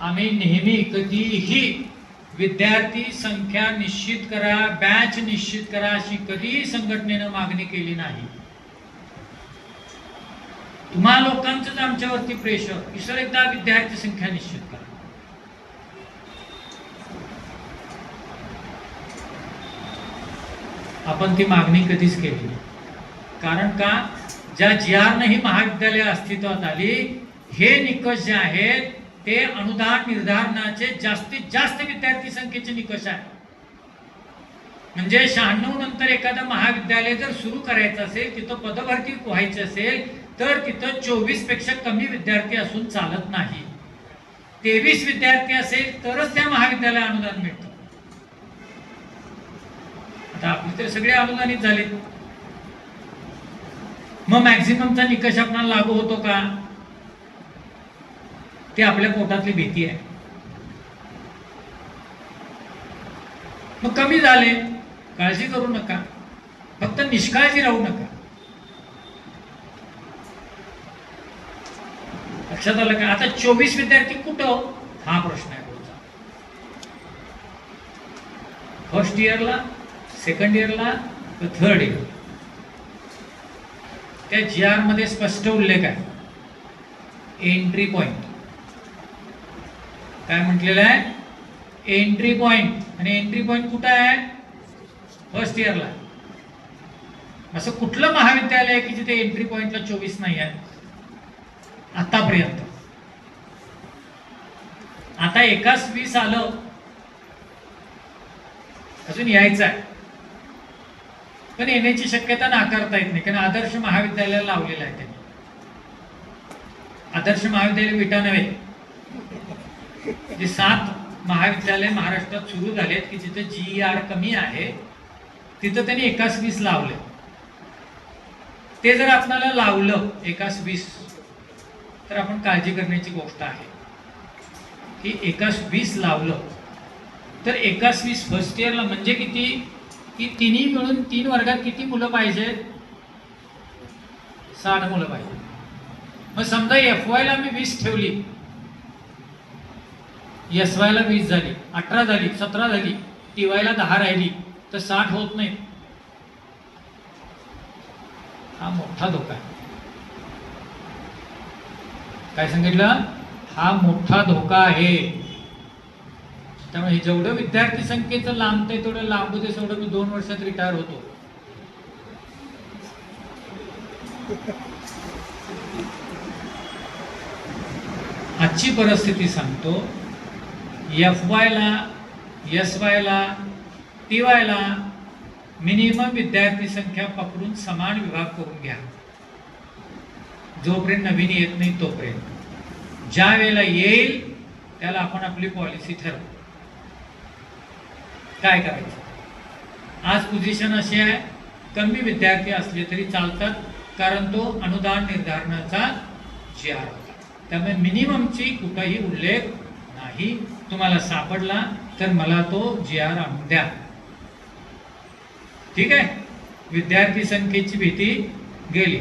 आम्ही नेहमी कधीही विद्यार्थी संख्या निश्चित करा, बॅच निश्चित करा, अशी कधीही संघटनेनं मागणी केली नाही. तुम्हा लोकांचंच आमच्यावरती प्रेशर, इसर एकदा विद्यार्थी संख्या निश्चित करा. आपण ती मागणी कधीच केली नाही. कारण का? ज्या GR ही महाविद्यालय अस्तित्वात आली, हे निकष जे आहेत ते अनुदान निर्धारणाचे जास्तीत जास्त विद्यार्थी संख्येचे निकष आहे. म्हणजे 96 नंतर एखादं महाविद्यालय जर सुरू करायचं असेल, तिथं पदभरती व्हायची असेल, तर तिथं 24 पेक्षा कमी विद्यार्थी असून चालत नाही. 23 विद्यार्थी असेल तरच त्या महाविद्यालयाला अनुदान मिळतं. आता आपले तर सगळे अनुदानित झाले, मग मॅक्झिममचा निकष आपल्याला लागू होतो का? ते आपल्या पोटातली भीती आहे. मग कमी झाले, काळजी करू नका, फक्त निष्काळजी राहू नका. लक्षात आलं का? आता 24 विद्यार्थी कुठं, हा प्रश्न आहे पुढचा. फर्स्ट इयरला, सेकंड इयरला, थर्ड इयर. त्या GR मध्ये स्पष्ट उल्लेख आहे, एंट्री पॉइंट. काय म्हटलेलं आहे? Entry point. आणि एंट्री पॉइंट कुठं आहे? फर्स्ट इयरला. असं कुठलं महाविद्यालय आहे की जिथे एंट्री पॉइंटला 24 नाही आहे आतापर्यंत? आता एकाच 20 आलं, अजून यायचं आहे, पण येण्याची शक्यता नाकारता येत नाही, कारण आदर्श महाविद्यालयाला लावलेलं आहे त्यांनी. आदर्श महाविद्यालय विटा नव्हे, जे 7 महाविद्यालय महाराष्ट्रात सुरू झालेत की जिथे GR कमी आहे तिथं त्यांनी एकाच 20 लावले. ते जर आपल्याला लावलं एकाच 20, तर आपण काळजी करण्याची गोष्ट आहे की एकाच 20 लावलं तर एकाच 20 फर्स्ट इयरला म्हणजे किती, की तिन्ही मिळून 3 वर्गात किती मुलं पाहिजेत? 60 मुलं पाहिजे. मग समजा FY ला मी 20 ठेवली, SY ला 20 झाली, 18 झाली, 17 झाली, TY ला 10 राहिली, तर 60 होत नाही. हा मोठा धोका आहे. काय सांगितलं? हा मोठा धोका आहे. त्यामुळे जेवढं विद्यार्थी संख्येचं लांबतंय तेवढं लांबू दे, तेवढं मी 2 वर्षात रिटायर होतो. आजची परिस्थिती सांगतो. FY ला, SY ला, TY ला मिनिमम विद्यार्थी संख्या पकडून समान विभाग करून घ्या. जोपर्यंत नवीन येत नाही तोपर्यंत. ज्या वेळेला येईल त्याला आपण आपली पॉलिसी ठरवू. काय करायचं? आज पोझिशन अशी आहे, कमी विद्यार्थी असले तरी चालतात, कारण तो अनुदान निर्धारणाचा GR होता. त्यामुळे मिनिममची कुठलाही उल्लेख नाही. तुम्हाला सापडला तर मला तो GR आणून द्या. ठीक आहे? विद्यार्थी संख्येची भीती गेली.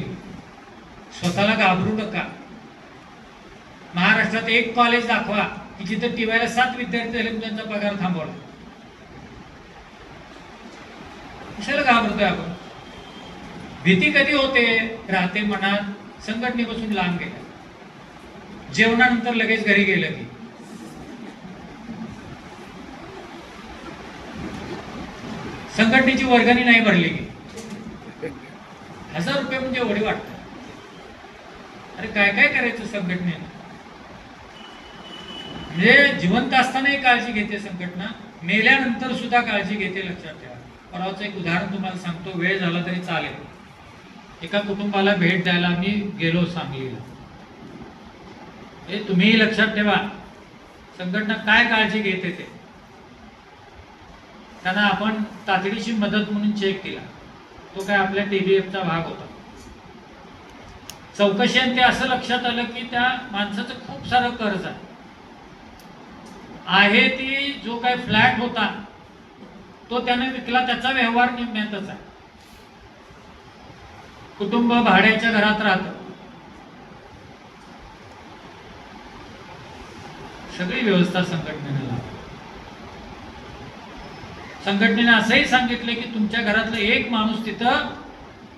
स्वतःला घाबरू नका. महाराष्ट्रात एक कॉलेज दाखवा की जिथे TY ला 7 विद्यार्थी झाले, त्यांचा पगार थांबवला. कशाला घाबरतोय आपण? भीती कधी होते? राहते मनात, संघटनेपासून लांब गेलं, जेवणानंतर लगेच घरी गेलं की. संघटनेची वर्गणी नाही भरली की 1000 रुपये म्हणजे एवढे वाटतं. अरे काय काय करायचं संघटनेनं? म्हणजे जिवंत असतानाही काळजी घेते संघटना, मेल्यानंतर सुद्धा काळजी घेते. लक्षात ठेवा. परवाचं एक उदाहरण तुम्हाला सांगतो, वेळ झाला तरी चालेल. एका कुटुंबाला भेट द्यायला मी गेलो सांगलीला. हे तुम्ही लक्षात ठेवा, संघटना काय काळजी घेते ते. त्यांना आपण तातडीची मदत म्हणून चेक दिला. तो काय आपल्या TBFचा भाग होता. चौकशी आणि ते असं लक्षात आलं की त्या माणसाचं खूप सारं कर्ज आहे. ती जो काय फ्लॅट होता तो त्याने विकला, त्याचा व्यवहार निम्म्यातच आहे. कुटुंब भाड्याच्या घरात राहतं. सगळी व्यवस्था संघटनेने लावली. संघटनेने असंही सांगितलं की तुमच्या घरातला एक माणूस तिथं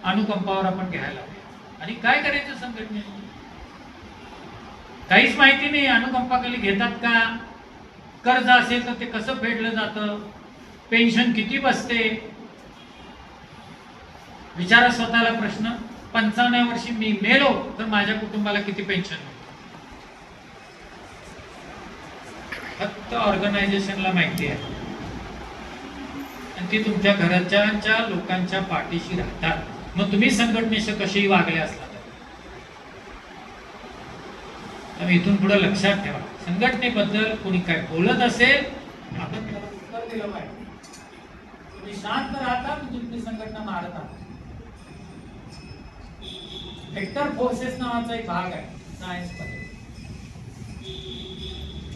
अनुकंपावर आपण घ्यायला हवे. आणि काय करायचं संघटनेने? काहीच माहिती नाही. अनुकंपाखाली घेतात का? कर्ज असेल तर ते कसं फेडलं जातं? पेन्शन किती बसते? विचारा स्वतःला प्रश्न. 55 वर्षी मी मेलो तर माझ्या कुटुंबाला किती पेन्शन मिळते? फक्त ऑर्गनायझेशनला माहिती आहे. आणि ती तुमच्या घराच्या लोकांच्या पाठीशी राहतात. मग तुम्ही संघटनेशी कशीही वागले असला तर इथून पुढे लक्षात ठेवा, संघटनेबद्दल कोणी काय बोलत असेल आपण त्याला उत्तर दिलं पाहिजे. तुम्ही शांत राहता म्हणजे तुमची संघटना मारत आहात. व्हेक्टर फोर्सेस नावाचा एक भाग आहे सायन्स मध्ये.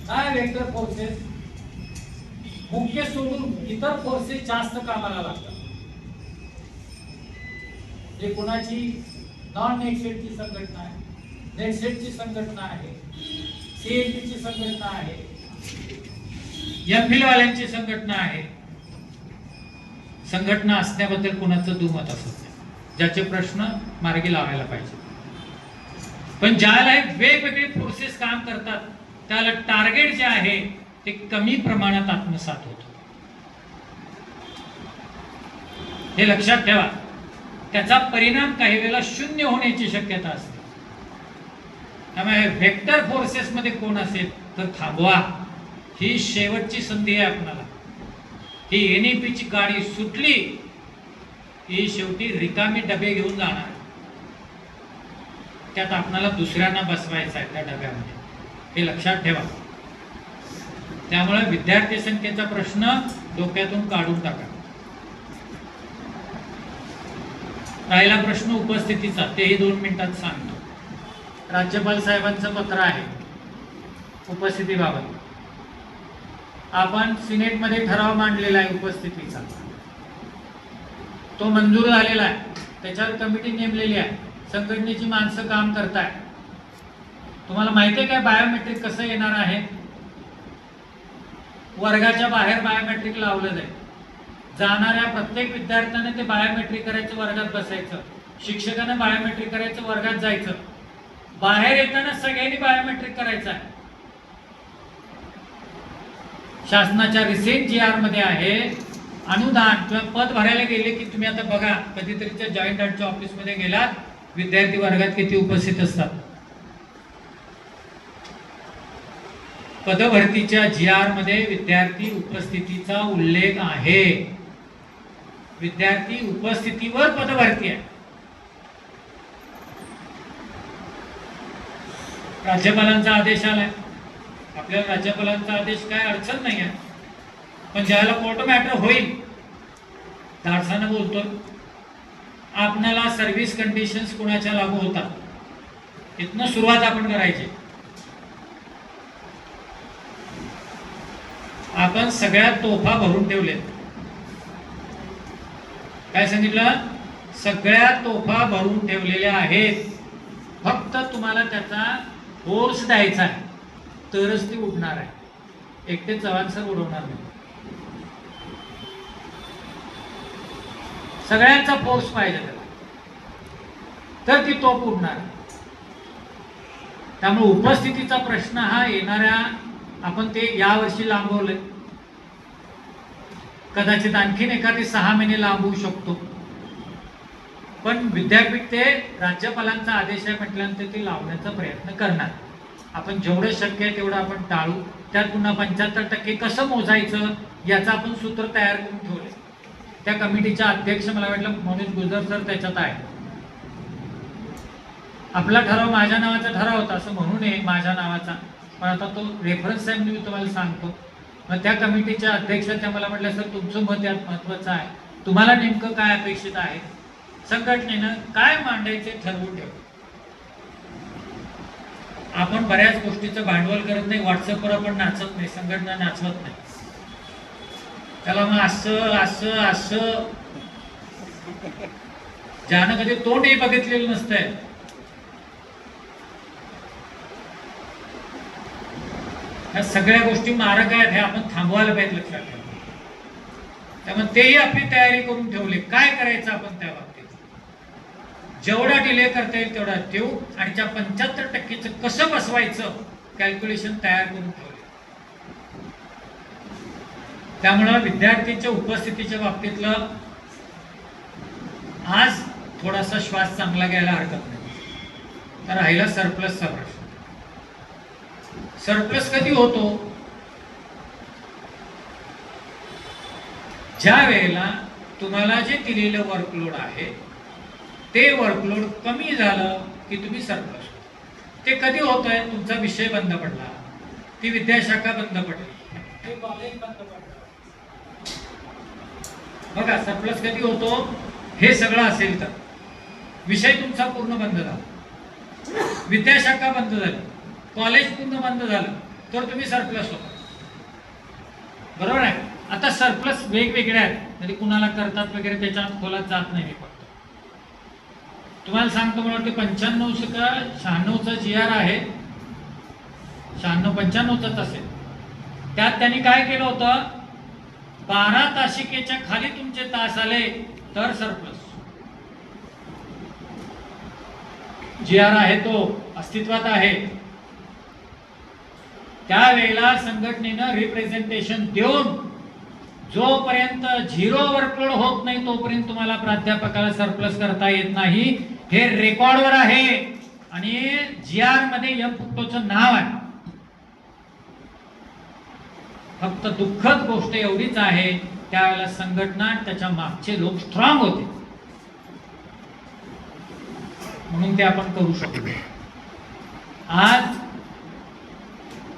काय व्हेक्टर फोर्सेस? मुख्य सोडून इतर फोर्सेस जास्त कामाला लागतात. हे कोणाची? नॉन नेक्सेटची संघटना आहे. नेटसेटची संघटना आहे, सीएनटीची संघटना आहे, एमफिल वाल्यांची संघटना आहे. संघटना असण्याबद्दल कोणाचं दुमत असत नाही, ज्याचे प्रश्न मार्गी लावायला पाहिजे. पण ज्याला वेगवेगळे फोर्सेस काम करतात त्याला टार्गेट जे आहे ते कमी प्रमाणात आत्मसात होतं. हे लक्षात ठेवा. त्याचा परिणाम काही वेळेला शून्य होण्याची शक्यता असते. त्यामुळे व्हेक्टर फोर्सेस मध्ये कोण असेल तर थांबवा. ही शेवटची संधी आहे आपल्याला. ही NEP ची गाडी सुटली ही शेवटी रिकामी डबे घेऊन जाणार. त्यात आपल्याला दुसऱ्यांना बसवायचं आहे त्या डब्यामध्ये, हे लक्षात ठेवा. त्यामुळे विद्यार्थी संख्येचा प्रश्न डोक्यातून काढून टाका. राहिला प्रश्न उपस्थितीचा, तेही 2 मिनिटात सांगतो. राज्यपाल साहेबांचं पत्र आहे उपस्थितीबाबत. आपण सिनेटमध्ये ठराव मांडलेला आहे उपस्थितीचा, तो मंजूर झालेला आहे. त्याच्यावर कमिटी नेमलेली आहे, संघटनेची माणसं काम करताय. तुम्हाला माहिती आहे काय बायोमेट्रिक कसं येणार आहे? वर्गाच्या बाहेर बायोमेट्रिक लावलं जाईल. जाणाऱ्या प्रत्येक विद्यार्थ्याने ते बायोमेट्रिक करायचं, वर्गात बसायचं. शिक्षकानं बायोमेट्रिक करायचं, वर्गात जायचं. बाहेर येताना सगळ्यांनी बायोमेट्रिक करायचं आहे. शासनाच्या रिसेंट GR मध्ये आहे, अनुदान किंवा पद भरायला गेले की तुम्ही आता बघा, कधीतरीच्या जॉईंट आर्टच्या ऑफिसमध्ये गेलात, विद्यार्थी वर्गात किती उपस्थित असतात. पदभरतीच्या GR मध्ये विद्यार्थी उपस्थितीचा उल्लेख आहे. विद्यार्थी उपस्थितीवर पदभरती आहे. राज्यपालांचा आदेश आलाय. आपल्याला राज्यपालांचा आदेश काय अडचण नाही आहे, पण ज्याला कोर्ट मॅटर होईल धाडसानं बोलतोय. आपणाला सर्व्हिस कंडिशन्स कोणाच्या लागू होतात, इथनं सुरुवात आपण करायची. आपण सगळ्या तोफा भरून ठेवले. काय सांगितलं? सगळ्या तोफा भरून ठेवलेल्या आहेत. फक्त तुम्हाला त्याचा फोर्स द्यायचा आहे, तरच ती उडणार आहे. एकटे चव्हाण सर उडवणार नाही. सगळ्यांचा फोर्स पाहिजे त्याला, तर ती तोफ उडणार. त्यामुळे उपस्थितीचा प्रश्न हा येणाऱ्या, आपण ते यावर्षी लांबवलंय, कदाचित आणखीन एखादी 6 महिने लांबवू शकतो. पण विद्यापीठ ते राज्यपालांचा आदेश आहे म्हटल्यानंतर ते लावण्याचा प्रयत्न करणार. आपण जेवढं शक्य आहे तेवढं आपण टाळू. त्यात पुन्हा 75% कसं मोजायचं याचं आपण सूत्र तयार करून ठेवले. त्या कमिटीच्या अध्यक्ष मला वाटलं मनोज गुजर सर त्याच्यात आहे. आपला ठराव माझ्या नावाचा ठराव होता असं म्हणू नये माझ्या नावाचा, पण आता तो रेफरन्स आहे म्हणून मी तुम्हाला सांगतो. मग त्या कमिटीच्या अध्यक्ष त्या मला म्हटलं सर तुमचं मत यात महत्वाचं आहे, तुम्हाला नेमकं काय अपेक्षित आहे, संघटनेनं काय मांडायचे ठरवून ठेव. आपण बऱ्याच गोष्टीचं भांडवल करत नाही. व्हॉट्सअपवर आपण नाचत नाही, संघटना नाचवत नाही. त्याला मग असं असं असं ज्यानं कधी तोंडही बघितलेलं नसतंय, ह्या सगळ्या गोष्टी मारक आहेत, हे आपण थांबवायला पाहिजे, लक्षात ठेवा. त्यामुळे तेही आपली तयारी करून ठेवली. काय करायचं आपण त्या बाबतीत, जेवढा डिले करता येईल तेवढा ठेवू, आणि त्या 75%चं कसं बसवायचं कॅल्क्युलेशन तयार करून ठेवले. त्यामुळं विद्यार्थीच्या उपस्थितीच्या बाबतीतलं आज थोडासा श्वास चांगला घ्यायला हरकत नाही. तर राहिला सरप्लसचा प्रश्न. सरप्लस कधी होतो? ज्या वेळेला तुम्हाला जे दिलेलं वर्कलोड आहे ते वर्कलोड कमी झालं की तुम्ही सरप्लस. ते कधी होतंय? तुमचा विषय बंद पडला, ती विद्याशाखा बंद पडली, ते कॉलेज बंद पडलं. बघा सरप्लस कधी होतो? हे सगळं असेल तर विषय तुमचा पूर्ण बंद झाला, विद्याशाखा बंद झाली, कॉलेज पूर्ण बंद झालं, तर तुम्ही सरप्लस होता. बरोबर आहे. आता सरप्लस वेगवेगळे आहेत, म्हणजे कुणाला करतात वगैरे त्याच्या खोलात जात नाही मी. फक्त तुम्हाला सांगतो, मला वाटतं 95 का 96चा GR आहे, 96-95च असेल. त्यात त्यांनी काय केलं होतं, 12 तासिकेच्या खाली तुमचे तास आले तर सरप्लस. GR आहे तो अस्तित्वात आहे. त्यावेळेला संघटनेनं रिप्रेझेंटेशन देऊन जोपर्यंत 0 वर्कलोड होत नाही तोपर्यंत तुम्हाला प्राध्यापकाला सरप्लस करता येत नाही, हे रेकॉर्डवर आहे आणि GR मध्ये एम.चं नाव आहे. फक्त दुःखद गोष्ट एवढीच आहे, त्यावेळेला संघटना त्याच्या मागचे लोक स्ट्रॉंग होते म्हणून ते आपण करू शकतो. आज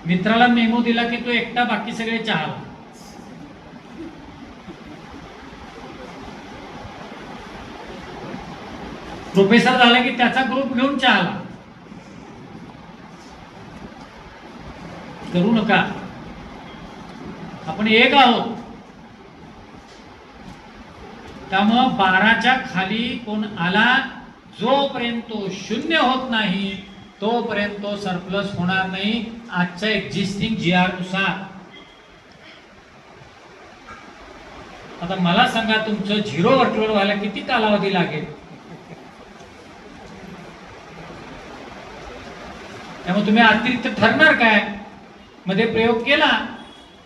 मित्राला मेमो दिला की तो एकटा, बाकी सगळे चहाला. प्रोफेसर झाला की त्याचा ग्रुप घेऊन चहाला. करू नका, आपण एक आहोत. त्यामुळं 12च्या खाली कोण आला, जोपर्यंत तो 0 होत नाही तोपर्यंत तो सरप्लस होणार नाही आजच्या एक्झिस्टिंग GR नुसार. आता मला सांगा, तुमचं 0 वर्कलोड व्हायला किती कालावधी लागेल? त्यामुळे तुम्ही अतिरिक्त ठरणार काय? मध्ये प्रयोग केला,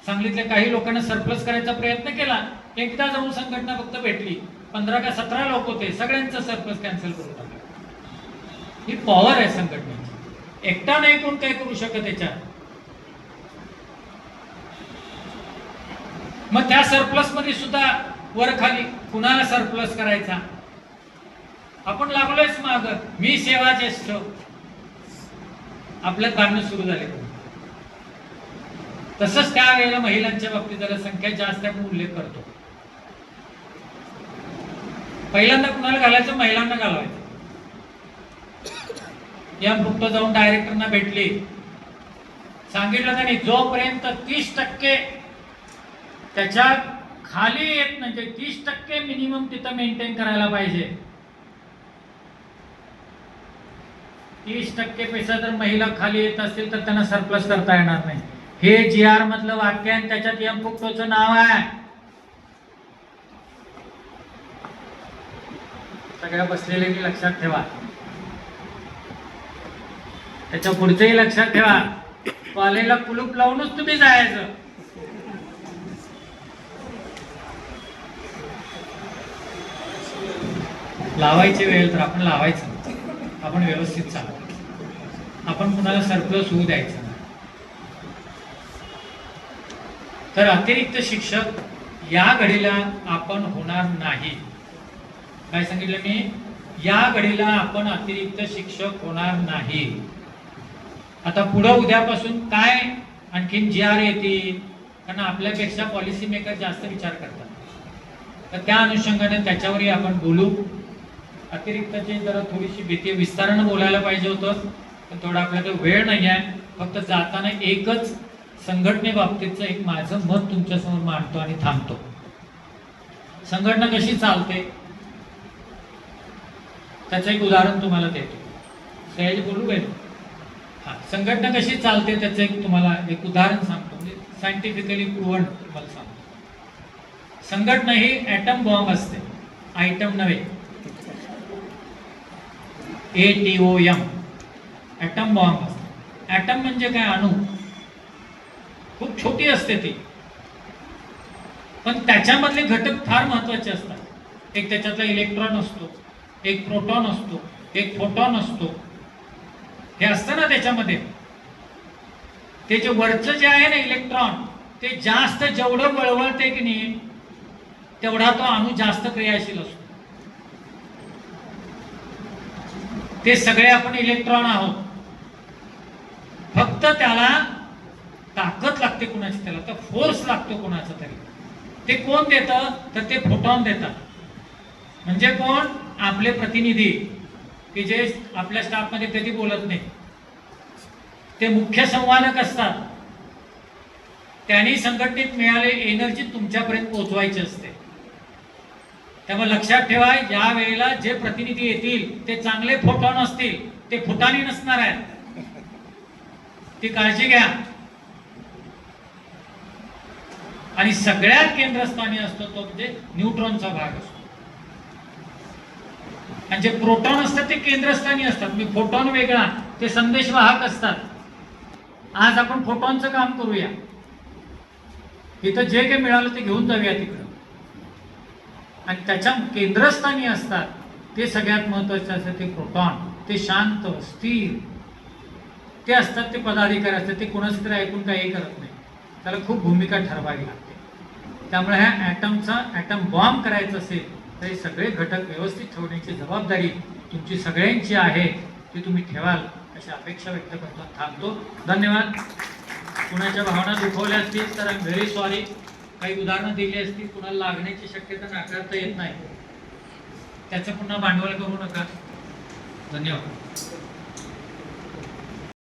सांगलीतल्या काही लोकांना सरप्लस करायचा प्रयत्न केला, एकदा जाऊन संघटना फक्त भेटली, 15 का 17 लोक होते, सगळ्यांचं सरप्लस कॅन्सल करून टाकलं. ही पॉवर आहे संघटनेची, एकटा नाही कोण काय करू शकत याच्यात. मग त्या सरप्लस मध्ये सुद्धा वर खाली कुणाला सरप्लस करायचा, आपण लागलोयच माग. मी सेवा ज्येष्ठ, आपल्यात भांडणं सुरू झाले. तसंच त्यावेळेला महिलांच्या बाबतीत जरा संख्या जास्त आहे उल्लेख करतो. पहिल्यांदा कुणाला घालायचं, महिलांना घालवायचं. या फक्त जाऊन डायरेक्टरना भेटली, सांगितलं त्यांनी जोपर्यंत 30% त्याच्या खाली येत म्हणजे 30% मिनिमम तिथं मेंटेन करायला पाहिजे. 30% पैसा जर महिला खाली येत असतील तर त्यांना सरप्लस करता येणार नाही. हे GR मधलं वाक्य आहे, त्याच्यात एम.चं नाव आहे. सगळ्या बसलेले लक्षात ठेवा, त्याच्या पुढचंही लक्षात ठेवा. कॉलेजला कुलूप लावूनच तुम्ही जायचं. लावायची वेळ तर आपण लावायचं, आपण व्यवस्थित चालू, आपण कुणाला सरप्लस होऊ द्यायचं. तर अतिरिक्त शिक्षक या घडीला आपण होणार नाही. काय सांगितलं मी? या घडीला आपण अतिरिक्त शिक्षक होणार नाही. आता पुढे उद्यापासून काय आणखीन GR येतील, कारण आपल्यापेक्षा पॉलिसी मेकर जास्त विचार करतात, तर त्या अनुषंगाने त्याच्यावरही आपण बोलू. अतिरिक्तची जरा थोडीशी भीती विस्तारानं बोलायला पाहिजे होतं, पण थोडा आपल्याकडे वेळ नाही आहे. फक्त जाताना एकच संघटनेबाबतीचं एक माझं मत तुमच्यासमोर मांडतो आणि थांबतो. संघटना कशी चालते त्याचं एक उदाहरण तुम्हाला देतो. सयाजी बोलू काय? हा, संघटना कशी चालते त्याचं एक तुम्हाला एक उदाहरण सांगतो, म्हणजे सायंटिफिकली प्रूव्हन तुम्हाला सांगतो. संघटना ही ॲटम बॉम्ब असते, आयटम नव्हे. ATOM, ॲटम बॉम्ब असते. ॲटम म्हणजे काय? अणु. खूप छोटी असते ती, पण त्याच्यामधले घटक फार महत्वाचे असतात. एक त्याच्यातला इलेक्ट्रॉन असतो, एक प्रोटॉन असतो, एक फोटॉन असतो. हे असतं ना त्याच्यामध्ये. ते जे वरचं जे आहे ना इलेक्ट्रॉन, ते जास्त जेवढं वळवळते की नाही तेवढा तो अणू जास्त क्रियाशील असतो. ते सगळे आपण इलेक्ट्रॉन आहोत, फक्त त्याला ताकद लागते कुणाची, त्याला तर फोर्स लागतो कुणाचा तरी. ते कोण देतं? तर ते फोटॉन देतात. म्हणजे कोण? आपले प्रतिनिधी, की जे आपल्या स्टाफमध्ये कधी बोलत नाही, ते मुख्य संवादक असतात. त्यांनी संघटनेत मिळाले एनर्जी तुमच्यापर्यंत पोहोचवायची असते. त्यामुळे लक्षात ठेवा, ज्या वेळेला जे प्रतिनिधी येतील ते चांगले फोटॉन असतील, ते फुटाणी नसणार आहेत, ती काळजी घ्या. आणि सगळ्यात केंद्रस्थानी असतो तो म्हणजे न्यूट्रॉनचा भाग असतो, आणि जे प्रोटॉन असतात ते केंद्रस्थानी असतात. मी फोटॉन वेगळा, ते संदेशवाहक असतात. आज आपण फोटॉनचं काम करूया, इथं जे काही मिळालं ते घेऊन जाऊया तिकडं. आणि त्याच्या केंद्रस्थानी असतात ते सगळ्यात महत्वाचे असतात ते प्रोटॉन. ते शांत स्थिर ते असतात, ते पदाधिकारी असतात, ते कोणाचं तरी ऐकून काही करत नाही, त्याला खूप भूमिका ठरवावी लागते. त्यामुळे ह्या ॲटमचा ॲटम बॉम्ब करायचा असेल तर हे सगळे घटक व्यवस्थित ठेवण्याची जबाबदारी तुमची सगळ्यांची आहे, ती तुम्ही ठेवाल अशी अपेक्षा व्यक्त करतो. थांबतो. धन्यवाद. कुणाच्या भावना दुखवल्या असतील तर आय एम व्हेरी सॉरी. काही उदाहरणं दिली असतील, कुणाला लागण्याची शक्यता नाकारता येत नाही, त्याचं पुन्हा भांडवल करू नका. धन्यवाद.